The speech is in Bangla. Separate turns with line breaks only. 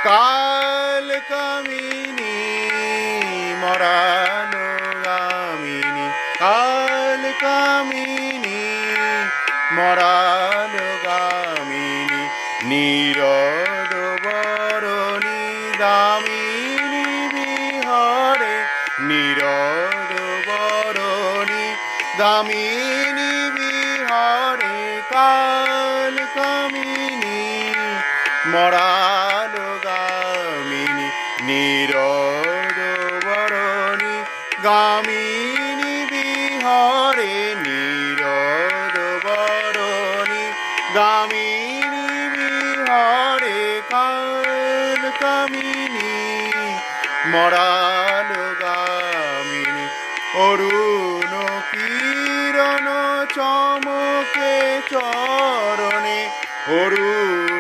কাল কামিনী মরানো গামিনী, কাল কামিনী মরানো গামিনী, নীরদ বরণী দামিনী বিহারে, নীরদ বরণী দামিনী বিহারে, কাল কামিনী মরালো গামিনী, নীরদ বরণী গামিনী বিহারে, নীরদ বরণী গামিনী বিহারে, কাল কামিনী মরালো গামিনী। অরুণ কিরণ চমকে চরণে, অরুণ